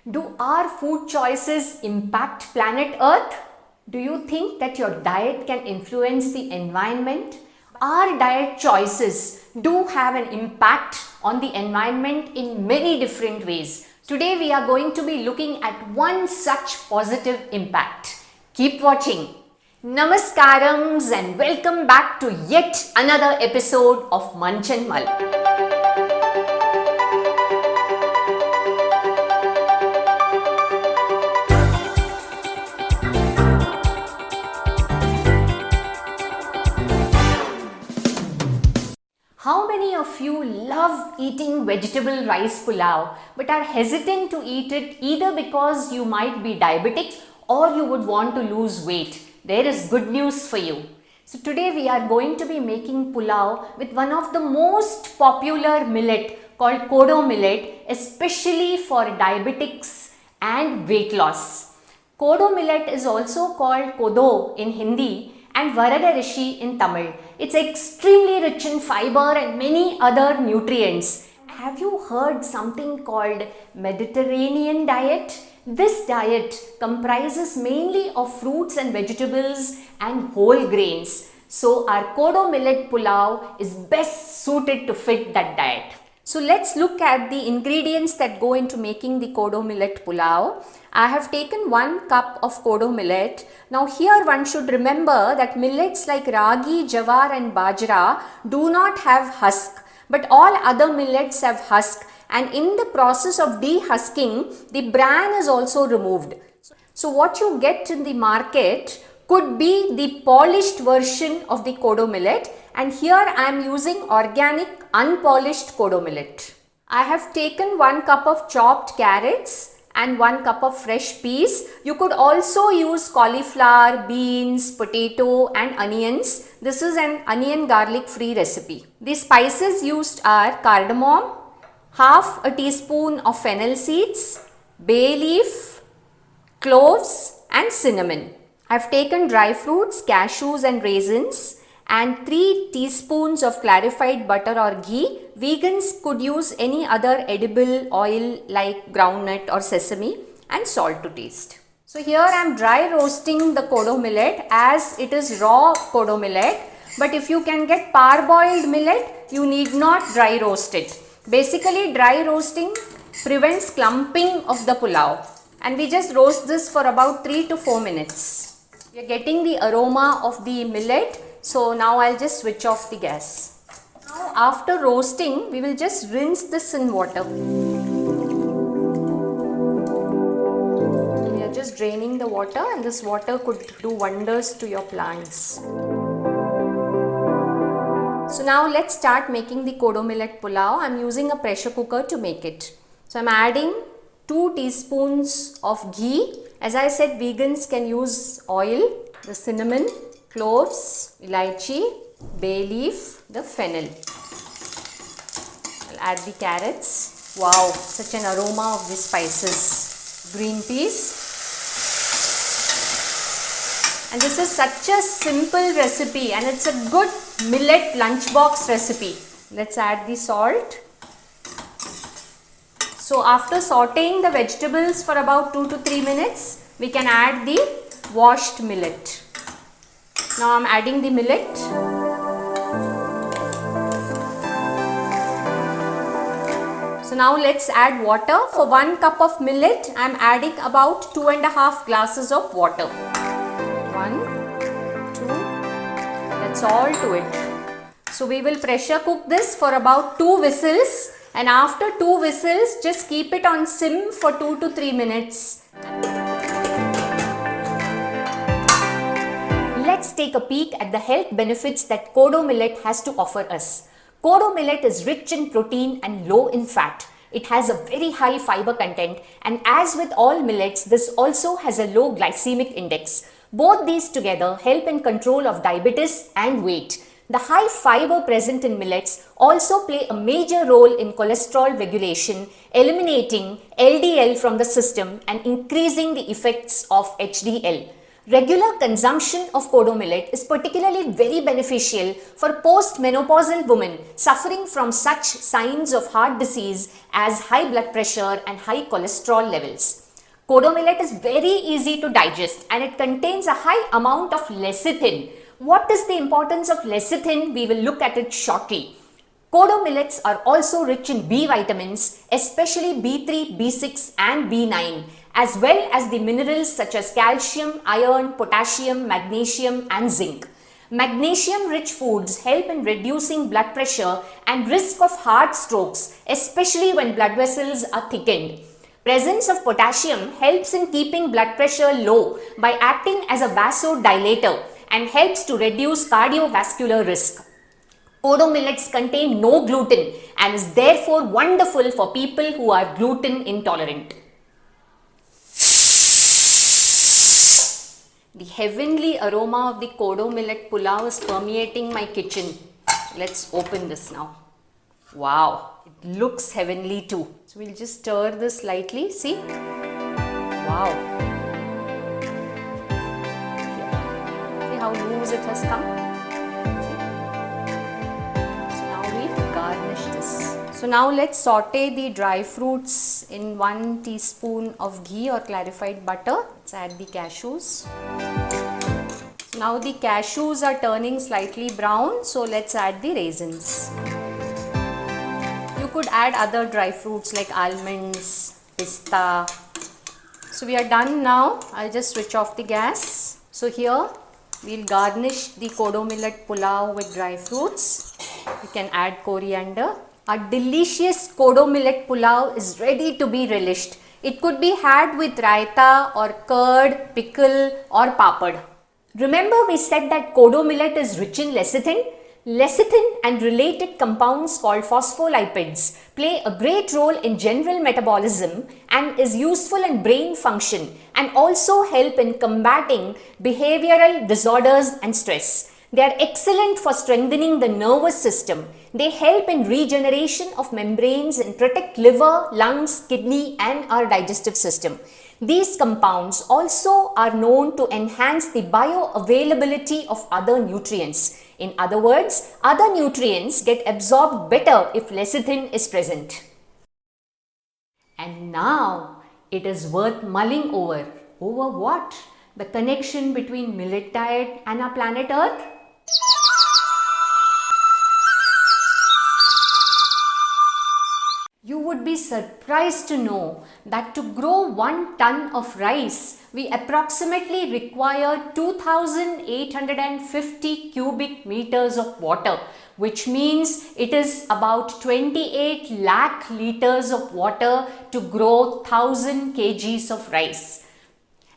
Do our food choices impact planet Earth? Do you think that your diet can influence the environment? Our diet choices do have an impact on the environment in many different ways. Today we are going to be looking at one such positive impact. Keep watching. Namaskarams and welcome back to yet another episode of Manchan Mal. How many of you love eating vegetable rice pulao but are hesitant to eat it either because you might be diabetic or you would want to lose weight? There is good news for you. So today we are going to be making pulao with one of the most popular millet called kodo millet, especially for diabetics and weight loss. Kodo millet is also called kodo in Hindi and Varadarishi in Tamil. It's extremely rich in fiber and many other nutrients. Have you heard something called Mediterranean diet? This diet comprises mainly of fruits and vegetables and whole grains. So our kodo millet pulao is best suited to fit that diet. So let's look at the ingredients that go into making the kodo millet pulao. I have taken 1 cup of kodo millet. Now here one should remember that millets like ragi, jawar and bajra do not have husk, but all other millets have husk, and in the process of dehusking the bran is also removed. So what you get in the market could be the polished version of the kodo millet, and here I am using organic unpolished kodo millet. I have taken 1 cup of chopped carrots and 1 cup of fresh peas. You could also use cauliflower, beans, potato and onions. This is an onion garlic free recipe. The spices used are cardamom, half a teaspoon of fennel seeds, bay leaf, cloves and cinnamon. I have taken dry fruits, cashews and raisins and 3 teaspoons of clarified butter or ghee. Vegans could use any other edible oil like groundnut or sesame, and salt to taste. So here I am dry roasting the kodo millet as it is raw kodo millet, but if you can get parboiled millet, you need not dry roast it. Basically dry roasting prevents clumping of the pulao, and we just roast this for about 3 to 4 minutes. We are getting the aroma of the millet. So now I'll just switch off the gas. Now after roasting, we will just rinse this in water. We are just draining the water, and this water could do wonders to your plants. So now let's start making the kodo millet pulao. I'm using a pressure cooker to make it. So I'm adding 2 teaspoons of ghee. As I said, vegans can use oil, the cinnamon, cloves, elaichi, bay leaf, the fennel. I'll add the carrots. Wow, such an aroma of the spices. Green peas. And this is such a simple recipe, and it's a good millet lunchbox recipe. Let's add the salt. So after sauteing the vegetables for about 2 to 3 minutes, we can add the washed millet. Now I am adding the millet. So now let's add water. For 1 cup of millet, I am adding about 2.5 glasses of water. 1, 2, that's all to it. So we will pressure cook this for about 2 whistles, and after 2 whistles, just keep it on sim for 2 to 3 minutes. Let's take a peek at the health benefits that kodo millet has to offer us. Kodo millet is rich in protein and low in fat. It has a very high fiber content, and as with all millets, this also has a low glycemic index. Both these together help in control of diabetes and weight. The high fiber present in millets also play a major role in cholesterol regulation, eliminating LDL from the system and increasing the effects of HDL. Regular consumption of kodo millet is particularly very beneficial for post-menopausal women suffering from such signs of heart disease as high blood pressure and high cholesterol levels. Kodo millet is very easy to digest and it contains a high amount of lecithin. What is the importance of lecithin? We will look at it shortly. Kodo millets are also rich in B vitamins, especially B3, B6 and B9, as well as the minerals such as calcium, iron, potassium, magnesium and zinc. Magnesium-rich foods help in reducing blood pressure and risk of heart strokes, especially when blood vessels are thickened. Presence of potassium helps in keeping blood pressure low by acting as a vasodilator and helps to reduce cardiovascular risk. Kodo millets contain no gluten and is therefore wonderful for people who are gluten intolerant. The heavenly aroma of the kodo millet pulao is permeating my kitchen. Let's open this now. Wow, it looks heavenly too. So we'll just stir this slightly. See? Wow. See how loose it has come? Garnish this. So now let's saute the dry fruits in 1 teaspoon of ghee or clarified butter. Let's add the cashews. So now the cashews are turning slightly brown, so let's add the raisins. You could add other dry fruits like almonds, pista. So we are done now. I'll just switch off the gas. So here we'll garnish the kodo millet pulao with dry fruits. You can add coriander. A delicious kodo millet pulao is ready to be relished. It could be had with raita or curd, pickle or papad. Remember we said that kodo millet is rich in lecithin? Lecithin and related compounds called phospholipids play a great role in general metabolism and is useful in brain function and also help in combating behavioral disorders and stress. They are excellent for strengthening the nervous system. They help in regeneration of membranes and protect liver, lungs, kidney and our digestive system. These compounds also are known to enhance the bioavailability of other nutrients. In other words, other nutrients get absorbed better if lecithin is present. And now it is worth mulling over. Over what? The connection between millet diet and our planet Earth? You would be surprised to know that to grow 1 ton of rice, we approximately require 2850 cubic meters of water, which means it is about 28 lakh liters of water to grow 1000 kgs of rice.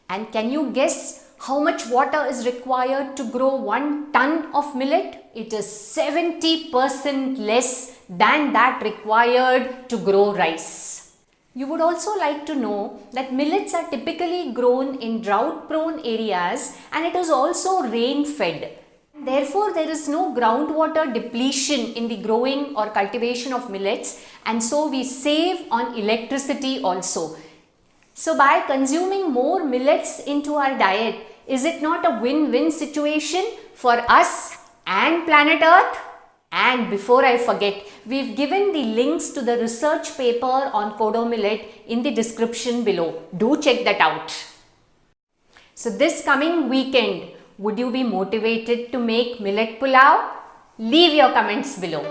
And can you guess how much water is required to grow 1 ton of millet? It is 70% less than that required to grow rice. You would also like to know that millets are typically grown in drought-prone areas and it is also rain-fed. Therefore, there is no groundwater depletion in the growing or cultivation of millets, and so we save on electricity also. So by consuming more millets into our diet, is it not a win-win situation for us and planet Earth? And before I forget, we've given the links to the research paper on kodo millet in the description below. Do check that out. So this coming weekend, would you be motivated to make millet pulao? Leave your comments below.